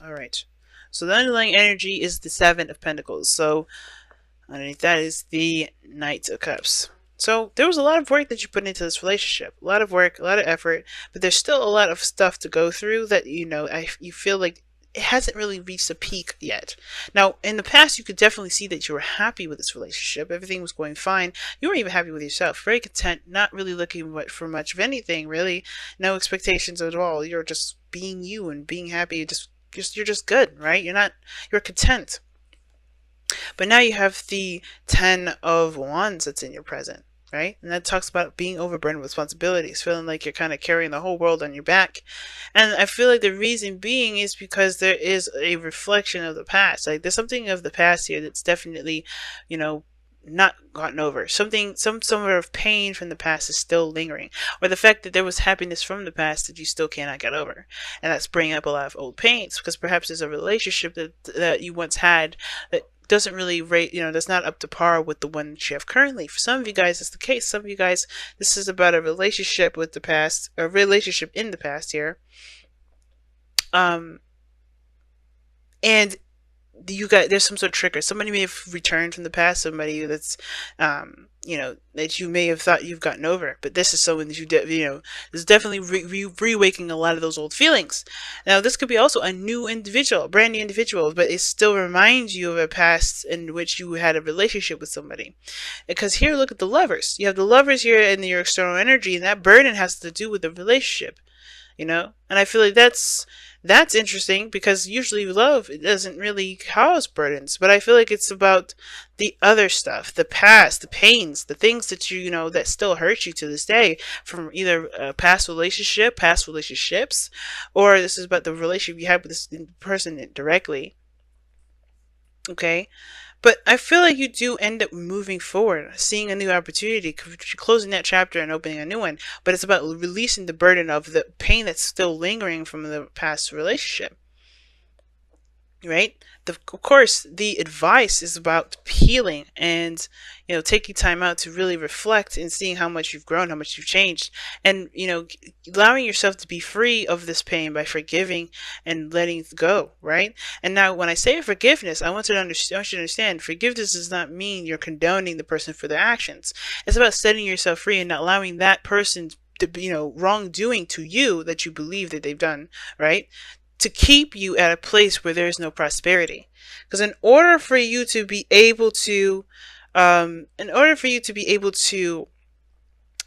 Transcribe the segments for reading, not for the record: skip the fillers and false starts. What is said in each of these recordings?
All right. So the underlying energy is the Seven of Pentacles. So underneath that is the Knight of Cups. So there was a lot of work that you put into this relationship, a lot of work, a lot of effort, but there's still a lot of stuff to go through that you feel like it hasn't really reached a peak yet. Now, in the past, you could definitely see that you were happy with this relationship. Everything was going fine. You were even happy with yourself, very content, not really looking for much of anything, really. No expectations at all. You're just being you and being happy. You're just good, right? You're content. But now you have the Ten of Wands that's in your present, right? And that talks about being overburdened with responsibilities, feeling like you're kind of carrying the whole world on your back. And I feel like the reason being is because there is a reflection of the past. Like there's something of the past here that's definitely, you know, not gotten over. Some sort of pain from the past is still lingering, or the fact that there was happiness from the past that you still cannot get over, and that's bringing up a lot of old pains because perhaps there's a relationship that you once had that doesn't really rate, that's not up to par with the one that you have currently. For some of you guys, that's the case. Some of you guys, this is about a relationship with the past, a relationship in the past here. And you got there's some sort of trigger. Somebody may have returned from the past. Somebody that's, that you may have thought you've gotten over. But this is someone that is definitely reawakening a lot of those old feelings. Now, this could be also a new individual, a brand new individual, but it still reminds you of a past in which you had a relationship with somebody. Because here, look at the lovers. You have the lovers here in your external energy, and that burden has to do with the relationship. And I feel like that's interesting because usually love, it doesn't really cause burdens, but I feel like it's about the other stuff, the past, the pains, the things that that still hurt you to this day from either a past relationship, past relationships, or this is about the relationship you had with this person directly. Okay. But I feel like you do end up moving forward, seeing a new opportunity, closing that chapter and opening a new one. But it's about releasing the burden of the pain that's still lingering from the past relationship. Right? Of course, the advice is about healing and, taking time out to really reflect and seeing how much you've grown, how much you've changed, and, allowing yourself to be free of this pain by forgiving and letting it go, right? And now, when I say forgiveness, I want you to understand forgiveness does not mean you're condoning the person for their actions. It's about setting yourself free and not allowing that person to, wrongdoing to you that you believe that they've done, right? To keep you at a place where there is no prosperity. Because in order for you to be able to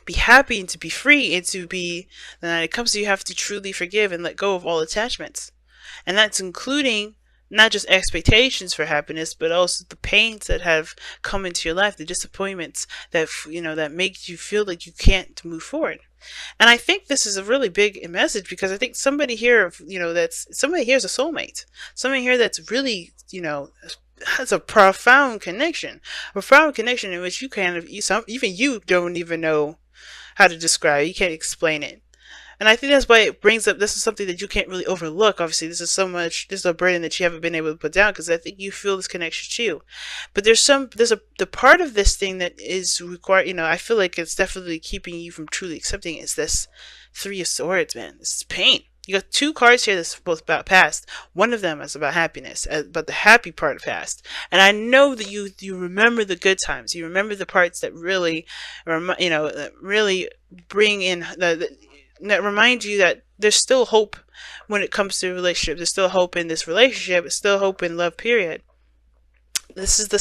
be happy and to be free and to be, then it comes to you have to truly forgive and let go of all attachments. And that's including not just expectations for happiness, but also the pains that have come into your life, the disappointments that make you feel like you can't move forward. And I think this is a really big message because I think somebody here, somebody here is a soulmate. Somebody here that's really, has a profound connection in which even you don't even know how to describe. You can't explain it. And I think that's why it brings up, this is something that you can't really overlook. Obviously, this is a burden that you haven't been able to put down because I think you feel this connection too. But the part of this thing that is required, I feel like it's definitely keeping you from truly accepting is this Three of Swords, man. This is pain. You got two cards here that's both about past. One of them is about happiness, about the happy part of past. And I know that you remember the good times. You remember the parts that really, really bring in that remind you that there's still hope when it comes to relationships. There's still hope in this relationship. There's still hope in love, period. This is the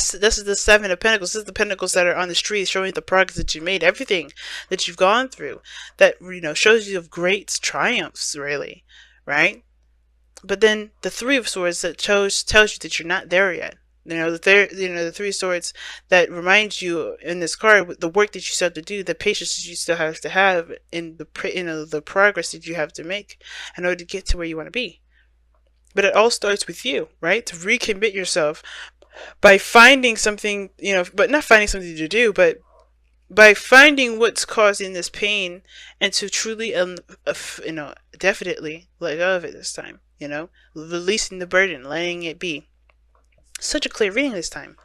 Seven of Pentacles. This is the pentacles that are on the street, showing the progress that you made, everything that you've gone through. That shows you of great triumphs, really, right? But then the Three of Swords that tells you that you're not there yet. The Three of Swords that reminds you in this card the work that you still have to do, the patience that you still have to have, in the progress that you have to make in order to get to where you want to be. But it all starts with you, right? To recommit yourself by finding something, but not finding something to do, but by finding what's causing this pain and to truly, definitely let go of it this time, releasing the burden, letting it be. Such a clear reading this time.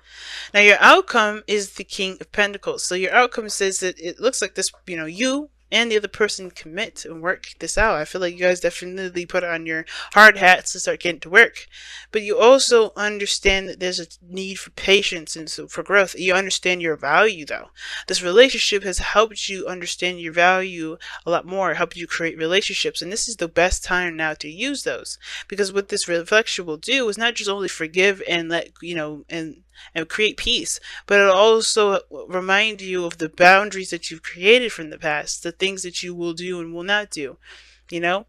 Now your outcome is the King of Pentacles. So your outcome says that it looks like this, you and the other person commit and work this out. I feel like you guys definitely put on your hard hats to start getting to work. But you also understand that there's a need for patience and so for growth. You understand your value though. This relationship has helped you understand your value a lot more, helped you create relationships. And this is the best time now to use those. Because what this reflection will do is not just only forgive and let, and create peace, but it'll also remind you of the boundaries that you've created from the past, the things that you will do and will not do. You know,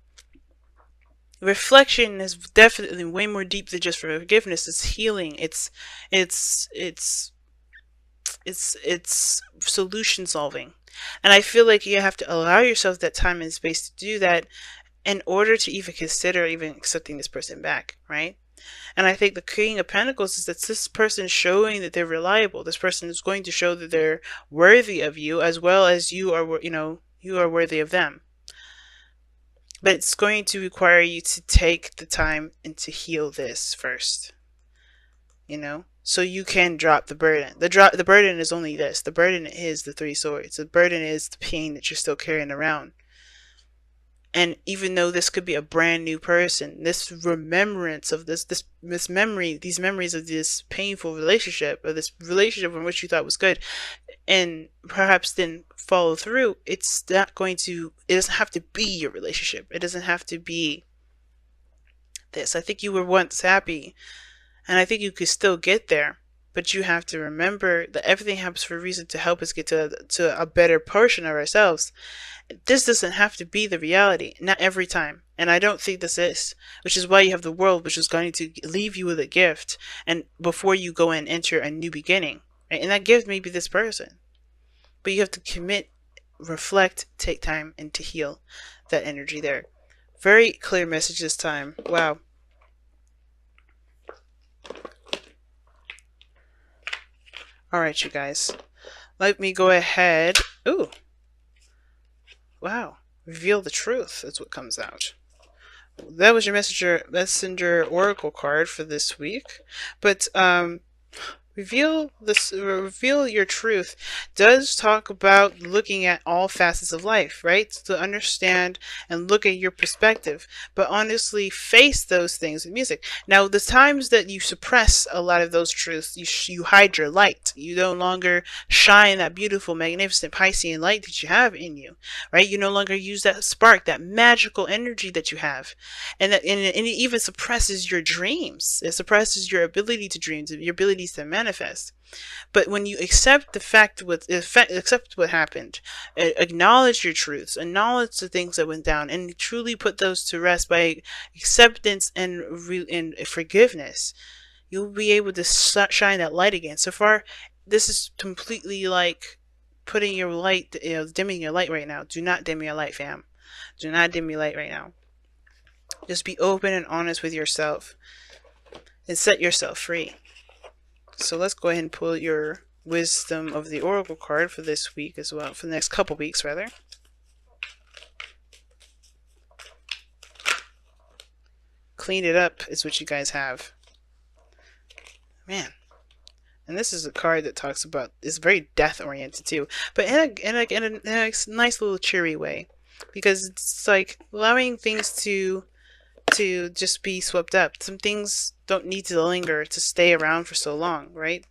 reflection is definitely way more deep than just forgiveness. It's healing. It's solution solving, and I feel like you have to allow yourself that time and space to do that in order to even consider even accepting this person back, right? And I think the King of Pentacles is that this person is showing that they're reliable. This person is going to show that they're worthy of you, as well as you are, you are worthy of them. But it's going to require you to take the time and to heal this first, so you can drop the burden. The burden is only this. The burden is the Three Swords. The burden is the pain that you're still carrying around. And even though this could be a brand new person, this remembrance of this memory, these memories of this painful relationship, or this relationship in which you thought was good, and perhaps didn't follow through, it doesn't have to be your relationship. It doesn't have to be this. I think you were once happy, and I think you could still get there. But you have to remember that everything happens for a reason, to help us get to a better portion of ourselves. This doesn't have to be the reality, not every time. And I don't think this is, which is why you have the world, which is going to leave you with a gift, and before you go and enter a new beginning, right? And that gift may be this person, but you have to commit, reflect, take time, and to heal that energy there. Very clear message this time. Wow. All right, you guys, let me go ahead. Ooh. Wow. Reveal the truth is what comes out. That was your messenger oracle card for this week. But reveal your truth does talk about looking at all facets of life, right? To understand and look at your perspective, but honestly face those things in music. Now, the times that you suppress a lot of those truths, you hide your light. You no longer shine that beautiful, magnificent Piscean light that you have in you, right? You no longer use that spark, that magical energy that you have, and it even suppresses your dreams. It suppresses your ability to dream, your abilities to manifest. But when you accept the fact, accept what happened, acknowledge your truths, acknowledge the things that went down, and truly put those to rest by acceptance and forgiveness, you'll be able to shine that light again. So far, this is completely like putting your light, dimming your light right now. Do not dim your light, fam. Do not dim your light right now. Just be open and honest with yourself and set yourself free. So let's go ahead and pull your wisdom of the oracle card for this week as well, for the next couple weeks rather. Clean it up is what you guys have. Man. And this is a card that talks about, it's very death oriented too, but in a nice little cheery way, because it's like allowing things to just be swept up. Some things don't need to linger, to stay around for so long, right?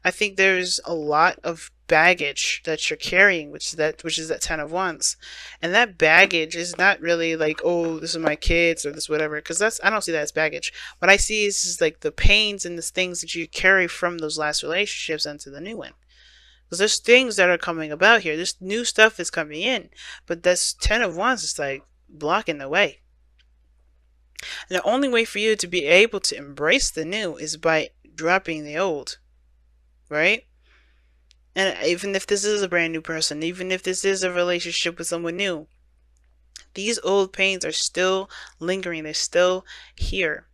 I think there's a lot of baggage that you're carrying, which is that 10 of Wands, and that baggage is not really like, oh, this is my kids or this whatever, because I don't see that as baggage. What I see is like the pains and the things that you carry from those last relationships into the new one. Because there's things that are coming about here. There's new stuff that's coming in, but this 10 of Wands is like blocking the way. And the only way for you to be able to embrace the new is by dropping the old, right? And even if this is a brand new person, even if this is a relationship with someone new, these old pains are still lingering. They're still here.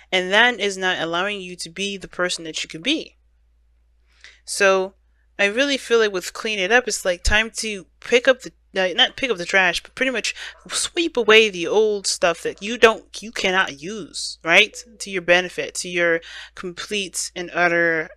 And that is not allowing you to be the person that you could be. So I really feel like with Clean It Up, it's like time to pick up not pick up the trash, but pretty much sweep away the old stuff that you cannot use, right? To your benefit, to your complete and utter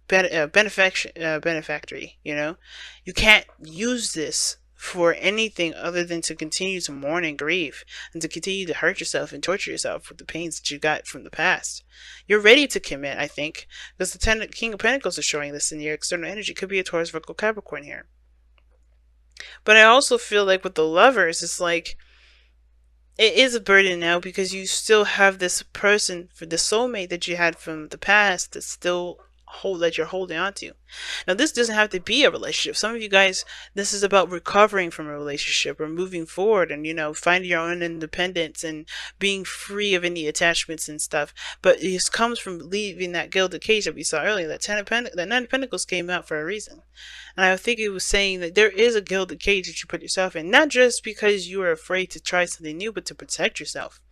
benefactory, you can't use this for anything other than to continue to mourn and grieve and to continue to hurt yourself and torture yourself with the pains that you got from the past. You're ready to commit, I think, because the King of Pentacles is showing this in your external energy. Could be a Taurus, Virgo, Capricorn here. But I also feel like with the Lovers, it's like it is a burden now because you still have this person, for the soulmate that you had from the past, that still that you're holding on to. Now this doesn't have to be a relationship. Some of you guys, this is about recovering from a relationship or moving forward and, you know, finding your own independence and being free of any attachments and stuff. But it comes from leaving that gilded cage that we saw earlier. That Nine of Pentacles came out for a reason. And I think it was saying that there is a gilded cage that you put yourself in, not just because you are afraid to try something new, but to protect yourself.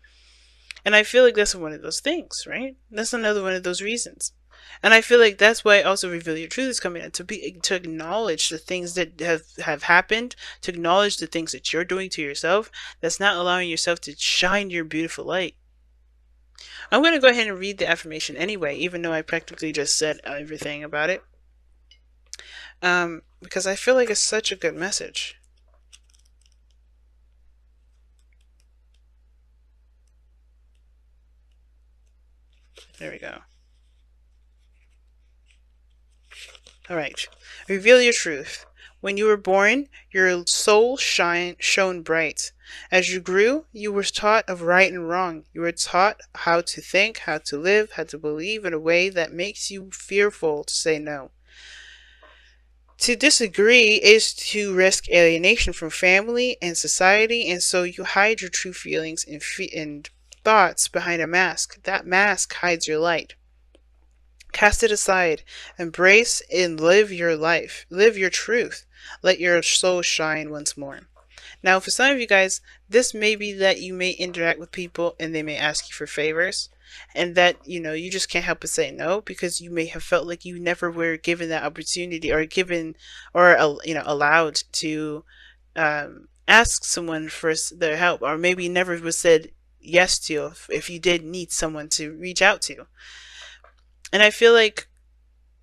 And I feel like that's one of those things, right? That's another one of those reasons. And I feel like that's why also Reveal Your Truth is coming in, to acknowledge the things that have happened, to acknowledge the things that you're doing to yourself that's not allowing yourself to shine your beautiful light. I'm going to go ahead and read the affirmation anyway, even though I practically just said everything about it. Because I feel like it's such a good message. There we go. Alright. Reveal your truth. When you were born, your soul shone bright. As you grew, you were taught of right and wrong. You were taught how to think, how to live, how to believe in a way that makes you fearful to say no. To disagree is to risk alienation from family and society, and so you hide your true feelings and thoughts behind a mask. That mask hides your light. Cast it aside, embrace and live your life. Live your truth. Let your soul shine once more. Now, for some of you guys, this may be that you may interact with people and they may ask you for favors, and that, you know, you just can't help but say no because you may have felt like you never were given that opportunity or allowed to ask someone for their help, or maybe never was said yes to if you did need someone to reach out to. And I feel like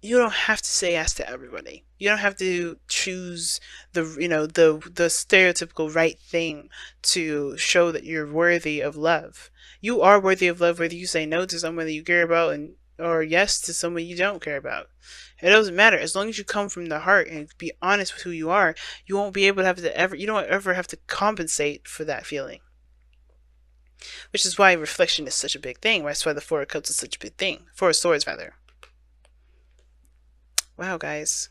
you don't have to say yes to everybody. You don't have to choose the stereotypical right thing to show that you're worthy of love. You are worthy of love whether you say no to someone that you care about or yes to someone you don't care about. It doesn't matter. As long as you come from the heart and be honest with who you are, you won't be able to you don't ever have to compensate for that feeling. Which is why reflection is such a big thing. That's why the Four of Cups is such a big thing. Four of Swords, rather. Wow, guys.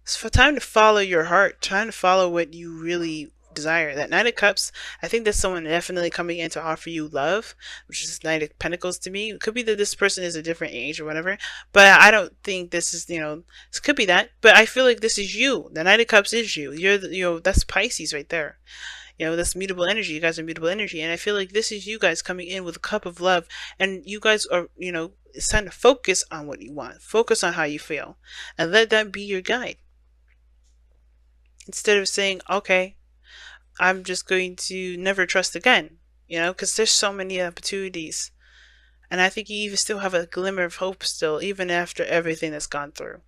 It's time to follow your heart. Trying to follow what you really desire. That Knight of Cups, I think there's someone definitely coming in to offer you love, which is Knight of Pentacles to me. It could be that this person is a different age or whatever, but I don't think this is, this could be that, but I feel like this is you. The Knight of Cups is you. You're that's Pisces right there. That's mutable energy. You guys are mutable energy. And I feel like this is you guys coming in with a cup of love. And you guys are, it's time to focus on what you want. Focus on how you feel. And let that be your guide. Instead of saying, okay, I'm just going to never trust again. Because there's so many opportunities. And I think you even still have a glimmer of hope still, even after everything that's gone through.